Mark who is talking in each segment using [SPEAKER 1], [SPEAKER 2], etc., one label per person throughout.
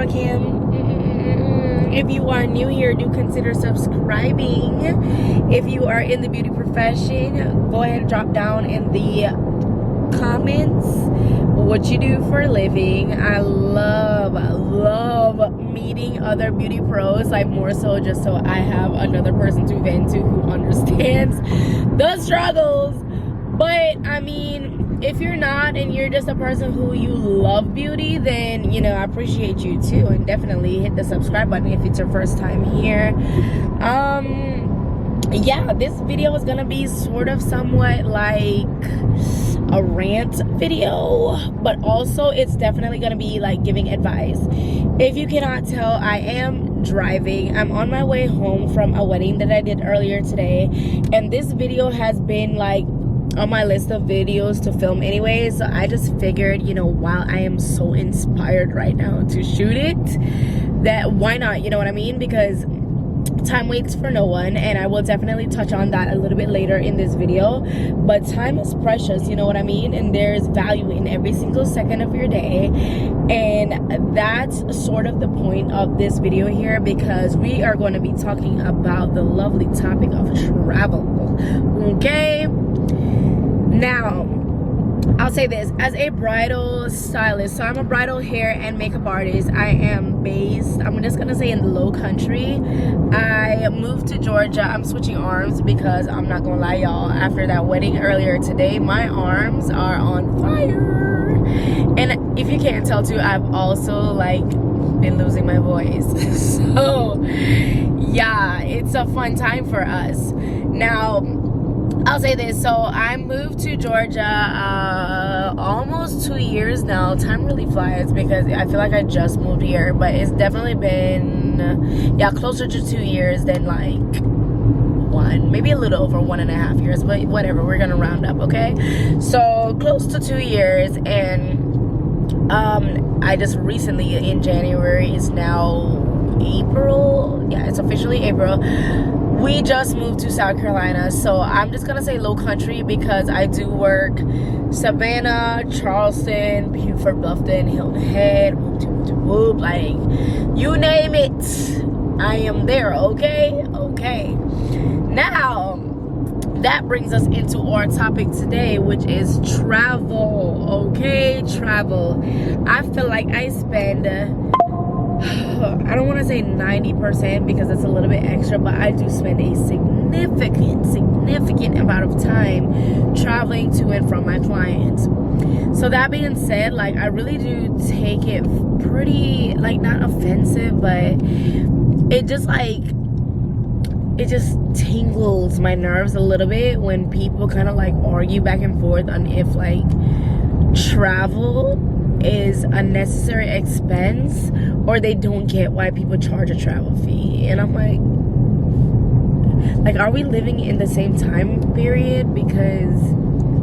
[SPEAKER 1] Grandma Kim. If you are new here, do consider subscribing. If you are in the beauty profession, go ahead and drop down in the comments what you do for a living. I love meeting other beauty pros, like more so just so I have another person to vent to who understands the struggles. But I mean, if you're not and you're just a person who you love beauty, then you know I appreciate you too, and definitely hit the subscribe button if it's your first time here. Yeah, this video is gonna be sort of somewhat like a rant video, but also it's definitely gonna be like giving advice. If you cannot tell, I am driving. I'm on my way home from a wedding that I did earlier today, and this video has been like on my list of videos to film anyway, so I just figured, you know, while I am so inspired right now to shoot it, that why not, you know what I mean? Because time waits for no one, and I will definitely touch on that a little bit later in this video. But time is precious, you know what I mean? And there's value in every single second of your day, and that's sort of the point of this video here, because we are going to be talking about the lovely topic of travel. Okay, now I'll say this, as a bridal stylist, so I'm a bridal hair and makeup artist. I am based, I'm just gonna say, in the low country. I moved to Georgia. I'm switching arms because I'm not gonna lie, y'all, after that wedding earlier today, my arms are on fire. And if you can't tell too, I've also like been losing my voice. So yeah, it's a fun time for us. Now I'll say this, so I moved to Georgia almost 2 years now. Time really flies because I feel like I just moved here, but it's definitely been, yeah, closer to 2 years than like one, maybe a little over 1.5 years, but whatever, we're gonna round up, okay? So close to 2 years, and I just recently, in January, it's now April, yeah, it's officially April, we just moved to South Carolina. So I'm just gonna say low country because I do work Savannah, Charleston, Beaufort, Bluffton, Hilton Head, whoop, like you name it, I am there. Okay. Now that brings us into our topic today, which is travel. Okay, travel. I feel like I spend, I don't want to say 90% because it's a little bit extra, but I do spend a significant amount of time traveling to and from my clients. So that being said, like I really do take it pretty, like, not offensive, but it just tingles my nerves a little bit when people kind of like argue back and forth on if like travel is a necessary expense, or they don't get why people charge a travel fee. And I'm like, are we living in the same time period? Because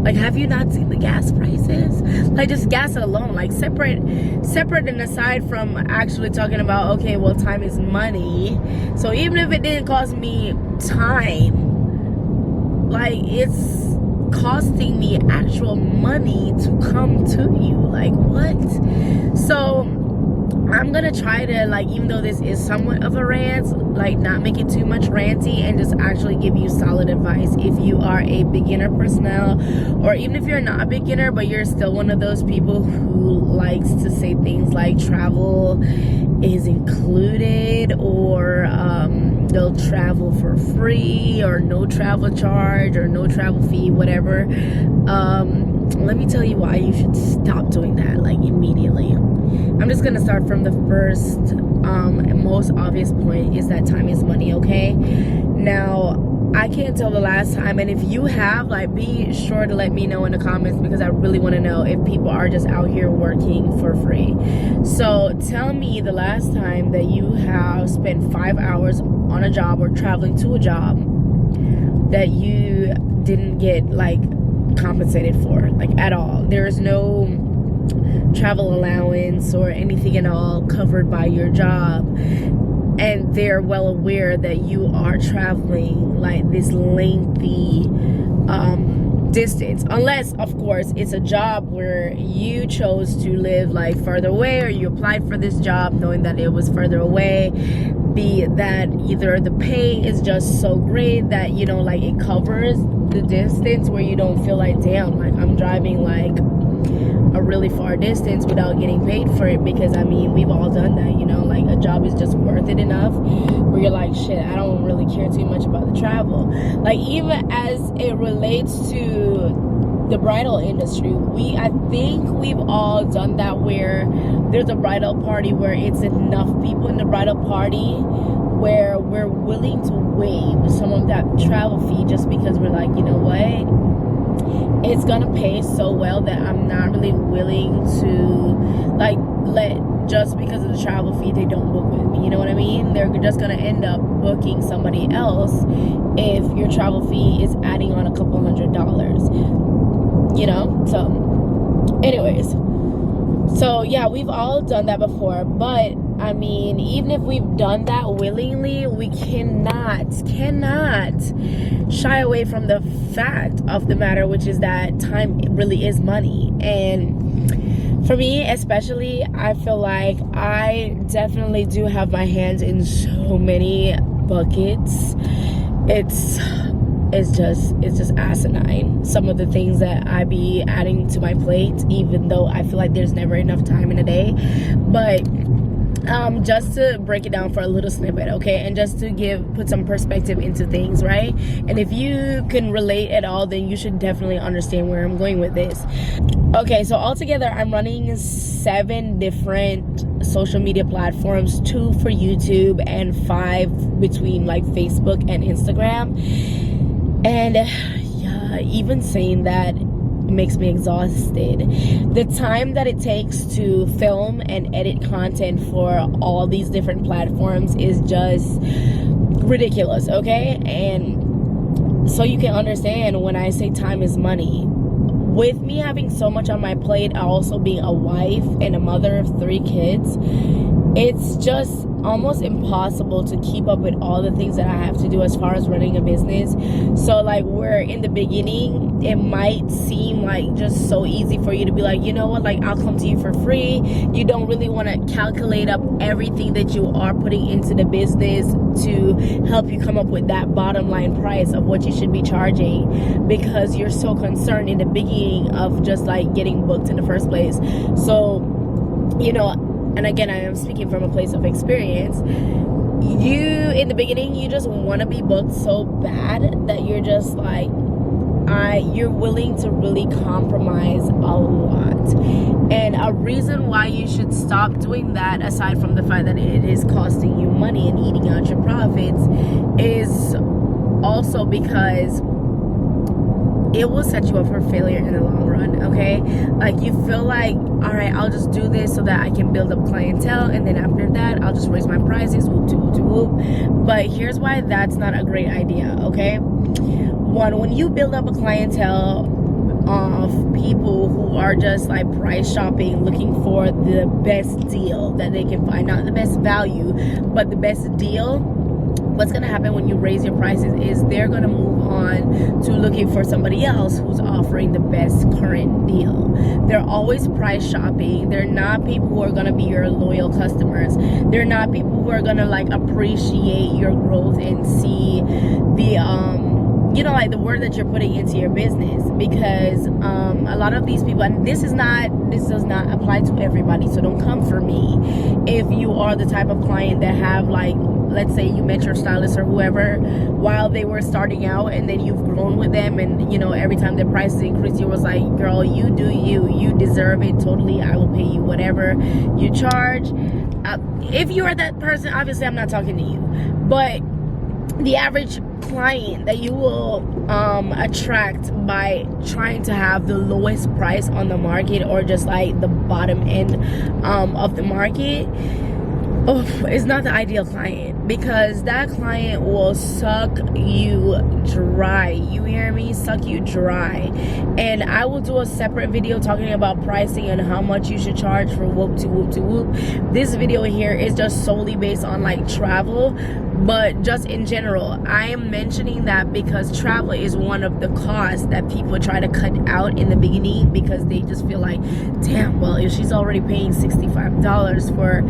[SPEAKER 1] like, have you not seen the gas prices? Like, just gas alone, like separate and aside from actually talking about, okay, well, time is money. So even if it didn't cost me time, like it's costing me actual money to come to you. Like, what? So I'm gonna try to, like, even though this is somewhat of a rant, like not make it too much ranty and just actually give you solid advice if you are a beginner personnel, or even if you're not a beginner but you're still one of those people who likes to say things like travel is included, or they'll travel for free, or no travel charge, or no travel fee, whatever. Let me tell you why you should stop doing that, like, immediately. I'm just gonna start from the first and most obvious point, is that time is money. Okay, now I can't tell the last time, and if you have, like, be sure to let me know in the comments, because I really want to know if people are just out here working for free. So tell me the last time that you have spent 5 hours on a job or traveling to a job that you didn't get like compensated for, like, at all. There is no travel allowance or anything at all covered by your job, and they're well aware that you are traveling like this lengthy distance, unless of course it's a job where you chose to live like further away, or you applied for this job knowing that it was further away, be that either the pay is just so great that, you know, like it covers the distance where you don't feel like, damn, like I'm driving like a really far distance without getting paid for it. Because I mean, we've all done that, you know, like a job is just worth it enough where you're like, shit, I don't really care too much about the travel. Like, even as it relates to the bridal industry, I think we've all done that, where there's a bridal party where it's enough people in the bridal party where we're willing to waive some of that travel fee, just because we're like, you know what, it's gonna pay so well that I'm not really willing to like just because of the travel fee they don't book with me, you know what I mean? They're just gonna end up booking somebody else if your travel fee is adding on a couple $100s, you know? So anyways, so yeah, we've all done that before. But I mean, even if we've done that willingly, we cannot shy away from the fact of the matter, which is that time really is money. And for me especially, I feel like I definitely do have my hands in so many buckets. It's just asinine, some of the things that I be adding to my plate, even though I feel like there's never enough time in a day. But just to break it down for a little snippet, okay, and just to put some perspective into things, right? And if you can relate at all, then you should definitely understand where I'm going with this. Okay, so altogether I'm running 7 different social media platforms, 2 for YouTube and 5 between like Facebook and Instagram. And yeah, even saying that makes me exhausted. The time that it takes to film and edit content for all these different platforms is just ridiculous, okay? And so you can understand when I say time is money. With me having so much on my plate, also being a wife and a mother of 3 kids, it's just almost impossible to keep up with all the things that I have to do as far as running a business. So like, where in the beginning it might seem like just so easy for you to be like, you know what, like I'll come to you for free. You don't really want to calculate up everything that you are putting into the business to help you come up with that bottom line price of what you should be charging, because you're so concerned in the beginning of just like getting booked in the first place. So, you know, and again, I am speaking from a place of experience. In the beginning, you just want to be booked so bad that you're just like, you're willing to really compromise a lot. And a reason why you should stop doing that, aside from the fact that it is costing you money and eating out your profits, is also because it will set you up for failure in the long run, okay? Like, you feel like, all right, I'll just do this so that I can build up clientele, and then after that, I'll just raise my prices, whoop to whoop to whoop. But here's why that's not a great idea, okay? One, when you build up a clientele of people who are just like price shopping, looking for the best deal that they can find, not the best value, but the best deal, what's going to happen when you raise your prices is they're going to move on to looking for somebody else who's offering the best current deal. They're always price shopping. They're not people who are going to be your loyal customers. They're not people who are going to like appreciate your growth and see the you know, like the word that you're putting into your business. Because a lot of these people, and this does not apply to everybody, so don't come for me if you are the type of client that have, like, let's say you met your stylist or whoever while they were starting out, and then you've grown with them, and you know, every time their prices increase, you was like, girl, you do you deserve it totally, I will pay you whatever you charge. If you are that person, obviously I'm not talking to you, but the average client that you will attract by trying to have the lowest price on the market, or just like the bottom end of the market, is not the ideal client, because that client will suck you dry. You hear me? Suck you dry. And I will do a separate video talking about pricing and how much you should charge for whoop to whoop to whoop. This video here is just solely based on like travel, But just in general, I am mentioning that because travel is one of the costs that people try to cut out in the beginning, because they just feel like, damn, well, if she's already paying $65 for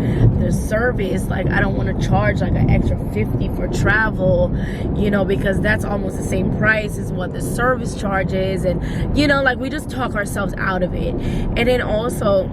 [SPEAKER 1] the service, like, I don't want to charge like an extra $50 for travel, you know, because that's almost the same price as what the service charge is. And, you know, like, we just talk ourselves out of it. And then also,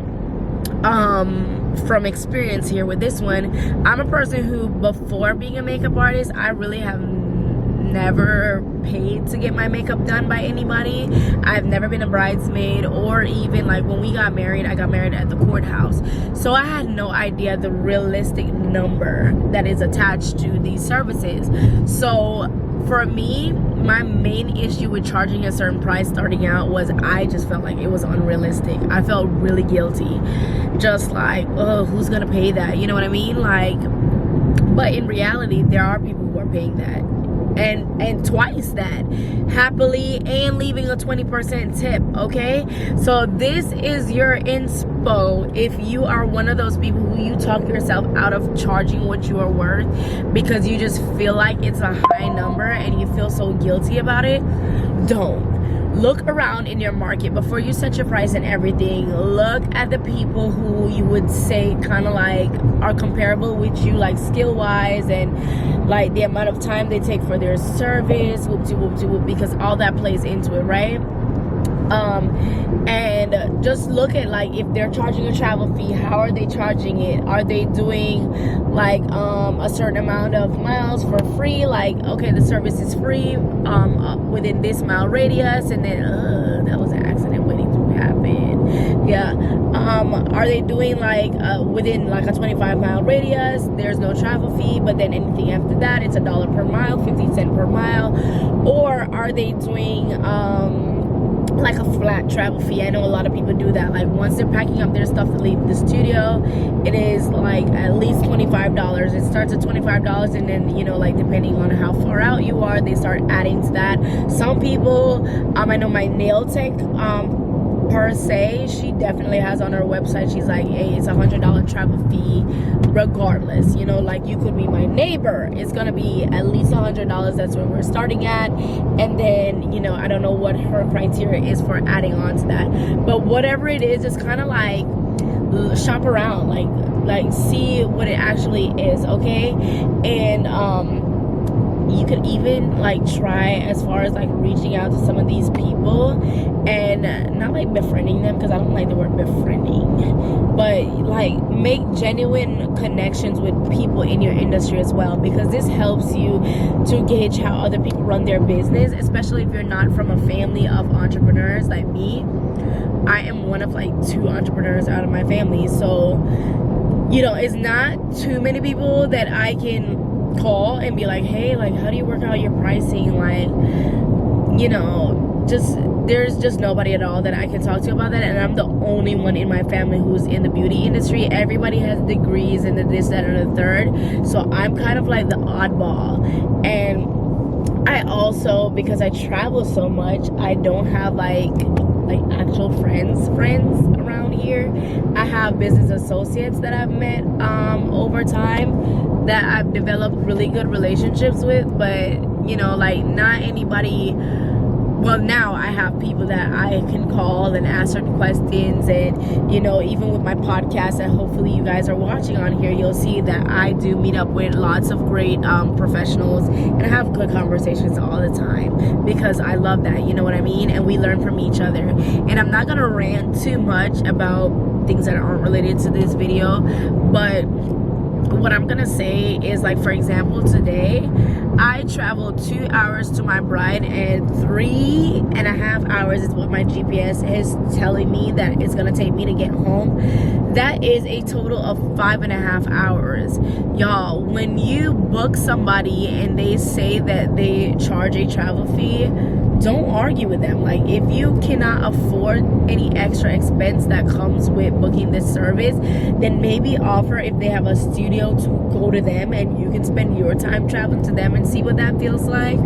[SPEAKER 1] from experience here with this one, I'm a person who, before being a makeup artist, I really have never paid to get my makeup done by anybody. I've never been a bridesmaid, or even like when we got married, I got married at the courthouse, so I had no idea the realistic number that is attached to these services. So for me, my main issue with charging a certain price starting out was I just felt like it was unrealistic. I felt really guilty, just like, oh, who's gonna pay that, you know what I mean? Like, but in reality, there are people who are paying that, and twice that, happily, and leaving a 20% tip. Okay, so this is your inspo if you are one of those people who you talk yourself out of charging what you are worth because you just feel like it's a high number and you feel so guilty about it. Don't. Look around in your market before you set your price and everything. Look at the people who you would say kind of like are comparable with you, like skill wise, and like the amount of time they take for their service, whoop-de-whoop-de-whoop, because all that plays into it, right? And just look at, like, if they're charging a travel fee, how are they charging it? Are they doing like a certain amount of miles for free? Like, okay, the service is free within this mile radius, and then that was an accident waiting to happen. Yeah. Are they doing like within like a 25-mile radius, there's no travel fee, but then anything after that, it's $1 per mile, 50 cents per mile? Or are they doing like a flat travel fee? I know a lot of people do that. Like, once they're packing up their stuff to leave the studio, it is like at least $25. It starts at $25, and then, you know, like, depending on how far out you are, they start adding to that. Some people, I know my nail tech, per se, she definitely has on her website, she's like, hey, it's $100 travel fee regardless, you know, like, you could be my neighbor, it's gonna be at least $100. That's where we're starting at. And then, you know, I don't know what her criteria is for adding on to that, but whatever it is, just kind of like shop around, like see what it actually is, okay? And you could even like try as far as like reaching out to some of these people and not like befriending them, because I don't like the word befriending, but like make genuine connections with people in your industry as well, because this helps you to gauge how other people run their business, especially if you're not from a family of entrepreneurs like me. I am one of like 2 entrepreneurs out of my family, so, you know, it's not too many people that I can call and be like, hey, like, how do you work out your pricing? Like, you know, just, there's just nobody at all that I can talk to about that. And I'm the only one in my family who's in the beauty industry. Everybody has degrees in the this, that, and the third, so I'm kind of like the oddball. And I also, because I travel so much, I don't have like actual friends around here. I have business associates that I've met over time that I've developed really good relationships with, but, you know, like, not anybody. Well, now I have people that I can call and ask certain questions, and, you know, even with my podcast that hopefully you guys are watching on here, you'll see that I do meet up with lots of great professionals, and I have good conversations all the time, because I love that, you know what I mean? And we learn from each other. And I'm not gonna rant too much about things that aren't related to this video, but what I'm gonna say is, like, for example, today I traveled 2 hours to my bride, and 3.5 hours is what my GPS is telling me that it's gonna take me to get home. That is a total of 5.5 hours. Y'all, when you book somebody and they say that they charge a travel fee, don't argue with them. Like, if you cannot afford any extra expense that comes with booking this service, then maybe offer, if they have a studio, to go to them and you can spend your time traveling to them and see what that feels like.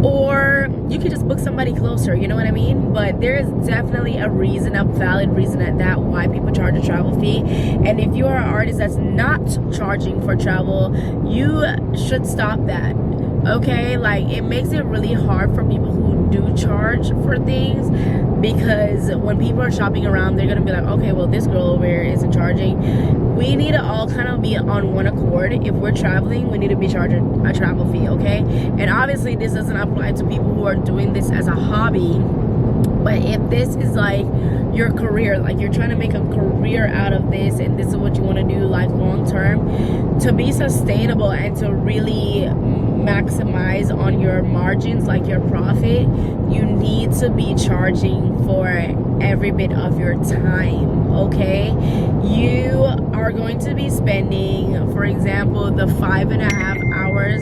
[SPEAKER 1] Or you could just book somebody closer, you know what I mean? But there is definitely a reason, a valid reason at that, why people charge a travel fee. And if you are an artist that's not charging for travel, you should stop that. Okay, like, it makes it really hard for people who do charge for things, because when people are shopping around, they're gonna be like, okay, well, this girl over here isn't charging. We need to all kind of be on one accord. If we're traveling, we need to be charging a travel fee, okay? And obviously this doesn't apply to people who are doing this as a hobby, but if this is like your career, like you're trying to make a career out of this, and this is what you want to do, like, long term, to be sustainable and to really maximize on your margins, like your profit, you need to be charging for every bit of your time, okay? You are going to be spending, for example, the 5.5 hours,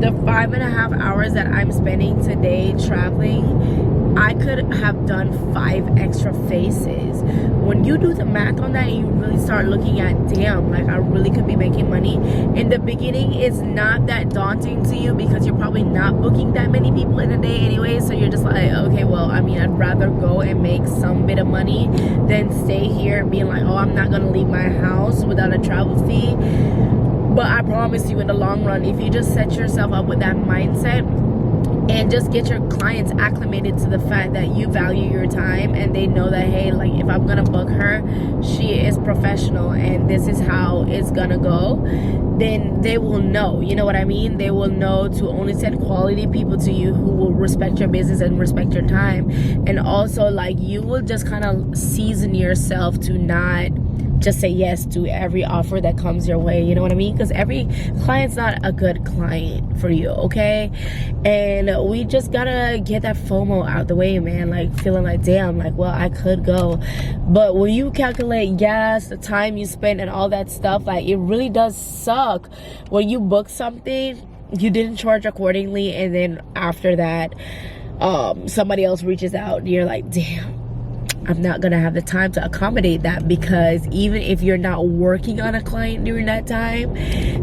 [SPEAKER 1] the 5.5 hours that I'm spending today traveling, I could have done 5 extra faces. When you do the math on that, you really start looking at, damn, like, I really could be making money. In the beginning, it's not that daunting to you because you're probably not booking that many people in a day anyway. So you're just like, okay, well, I mean, I'd rather go and make some bit of money than stay here being like, oh, I'm not gonna leave my house without a travel fee. But I promise you, in the long run, if you just set yourself up with that mindset and just get your clients acclimated to the fact that you value your time, and they know that, hey, like, if I'm gonna book her, she is professional and this is how it's gonna go, then they will know, you know what I mean? They will know to only send quality people to you who will respect your business and respect your time. And also, like, you will just kind of season yourself to not just say yes to every offer that comes your way, you know what I mean? Because every client's not a good client for you, okay? And we just gotta get that FOMO out the way, man. Like, feeling like, damn, like, well, I could go. But when you calculate gas, the time you spend, and all that stuff, like, it really does suck when you book something, you didn't charge accordingly, and then after that, somebody else reaches out, and you're like, damn, I'm not gonna have the time to accommodate that. Because even if you're not working on a client during that time,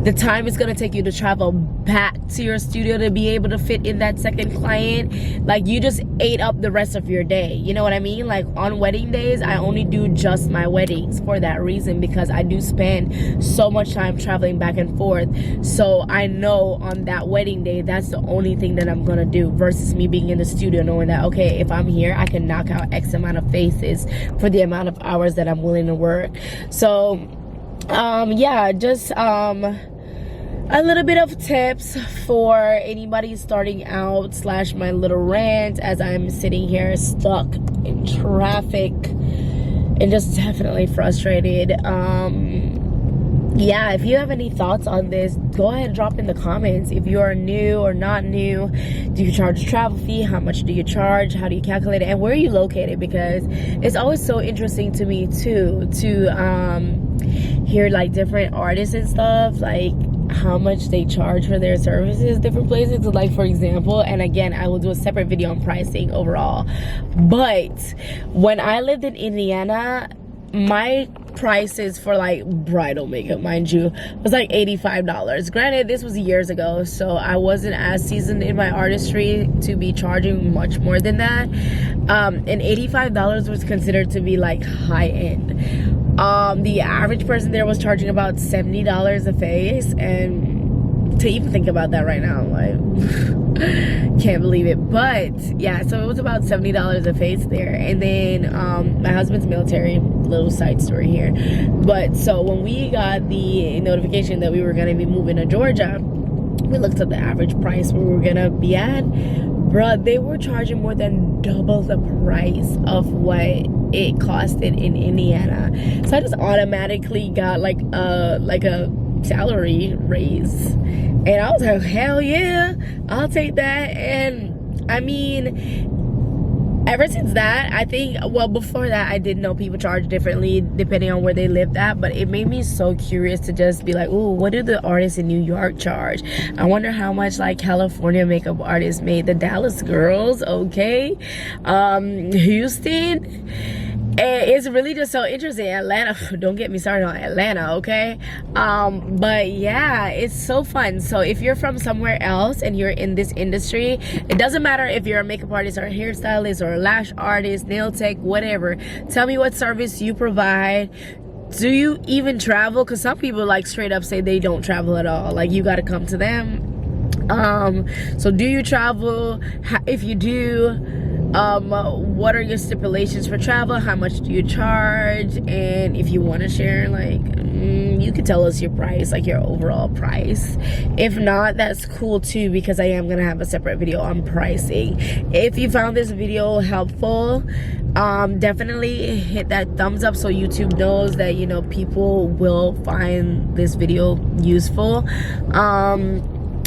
[SPEAKER 1] the time it's gonna take you to travel back to your studio to be able to fit in that second client, like, you just ate up the rest of your day, you know what I mean? Like, on wedding days, I only do just my weddings for that reason, because I do spend so much time traveling back and forth. So I know on that wedding day, that's the only thing that I'm gonna do, versus me being in the studio knowing that, okay, if I'm here, I can knock out X amount of faces for the amount of hours that I'm willing to work. So yeah, just a little bit of tips for anybody starting out, slash my little rant as I'm sitting here stuck in traffic and just definitely frustrated. Yeah, if you have any thoughts on this, go ahead and drop in the comments. If you are new or not new, do you charge a travel fee? How much do you charge? How do you calculate it? And where are you located? Because it's always so interesting to me too, to hear, like, different artists and stuff, like, how much they charge for their services different places. So, like, for example, and again, I will do a separate video on pricing overall, but when I lived in Indiana, my prices for, like, bridal makeup, mind you, was like $85. Granted, this was years ago, so I wasn't as seasoned in my artistry to be charging much more than that. And $85 was considered to be, like, high end. The average person there was charging about $70 a face, and to even think about that right now, like, can't believe it. But yeah, so it was about $70 a face there. And then my husband's military, little side story here, but so when we got the notification that we were going to be moving to Georgia, we looked up the average price where we were gonna be at. Bruh, they were charging more than double the price of what it costed in Indiana. So I just automatically got like a salary raise, and I was like, hell yeah, I'll take that. And I mean, ever since that, I think, well, before that I didn't know people charge differently depending on where they lived at, but it made me so curious to just be like, oh, what do the artists in New York charge? I wonder how much like California makeup artists made, the Dallas girls, okay, Houston. And it's really just so interesting. Atlanta, don't get me started on Atlanta, okay? But yeah, it's so fun. So if you're from somewhere else and you're in this industry, it doesn't matter if you're a makeup artist or a hairstylist or a lash artist, nail tech, whatever. Tell me what service you provide. Do you even travel? Because some people like straight up say they don't travel at all. Like, you got to come to them. So do you travel? If you do, what are your stipulations for travel? How much do you charge? And if you want to share, like, you can tell us your price, like your overall price. If not, that's cool too, because I am gonna have a separate video on pricing. If you found this video helpful, definitely hit that thumbs up so YouTube knows that, you know, people will find this video useful.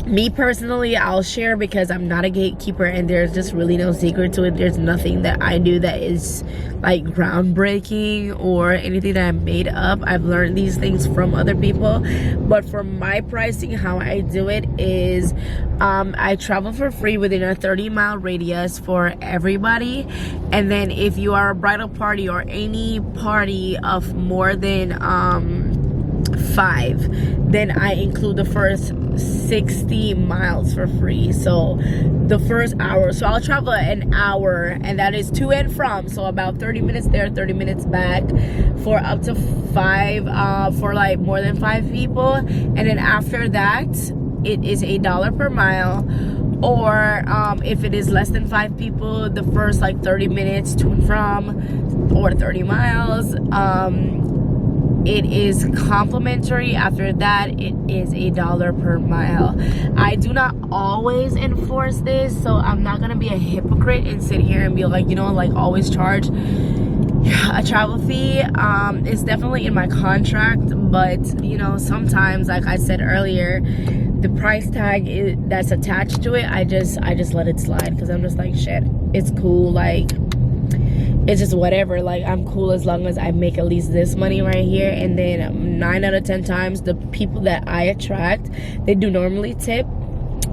[SPEAKER 1] Me personally, I'll share because I'm not a gatekeeper and there's just really no secret to it. There's nothing that I do that is like groundbreaking or anything that I made up. I've learned these things from other people, but for my pricing, how I do it is I travel for free within a 30-mile radius for everybody. And then if you are a bridal party or any party of more than 5, then I include the first 60 miles for free. So the first hour, so I'll travel an hour, and that is to and from, so about 30 minutes there, 30 minutes back, for up to 5 for like more than 5 people. And then after that, it is $1 per mile. Or if it is less than 5 people, the first like 30 minutes to and from, or 30 miles, it is complimentary. After that, it is $1 per mile. I do not always enforce this, so I'm not gonna be a hypocrite and sit here and be like, you know, like always charge a travel fee. It's definitely in my contract, but you know, sometimes, like I said earlier, the price tag that's attached to it, I just let it slide, because I'm just like, shit, it's cool, like it's just whatever. Like, I'm cool as long as I make at least this money right here. And then 9 out of 10 times, the people that I attract, they do normally tip.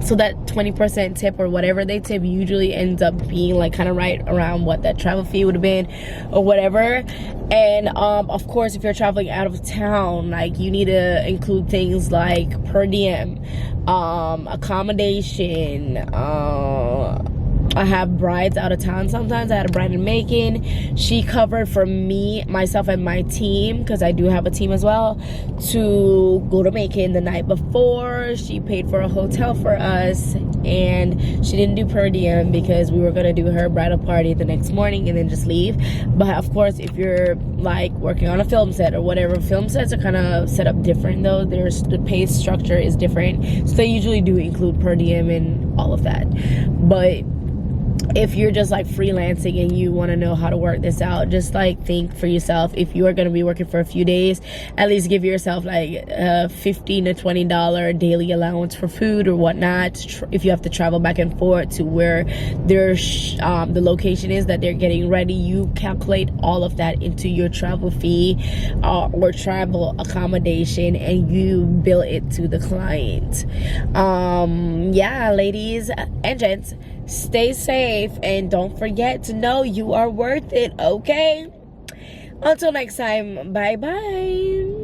[SPEAKER 1] So that 20% tip or whatever they tip usually ends up being like kind of right around what that travel fee would have been or whatever. And of course, if you're traveling out of town, like, you need to include things like per diem, accommodation. I have brides out of town sometimes. I had a bride in Macon. She covered for me, myself, and my team, because I do have a team as well, to go to Macon the night before. She paid for a hotel for us, and she didn't do per diem because we were going to do her bridal party the next morning and then just leave. But of course, if you're like working on a film set or whatever, film sets are kind of set up different though. The pay structure is different, so they usually do include per diem and all of that. But if you're just like freelancing and you want to know how to work this out, just like think for yourself. If you are going to be working for a few days, at least give yourself like a $15 to $20 daily allowance for food or whatnot. If you have to travel back and forth to where the location is that they're getting ready, you calculate all of that into your travel fee or travel accommodation, and you bill it to the client. Yeah, ladies and gents, stay safe and don't forget to know you are worth it, okay? Until next time, bye bye.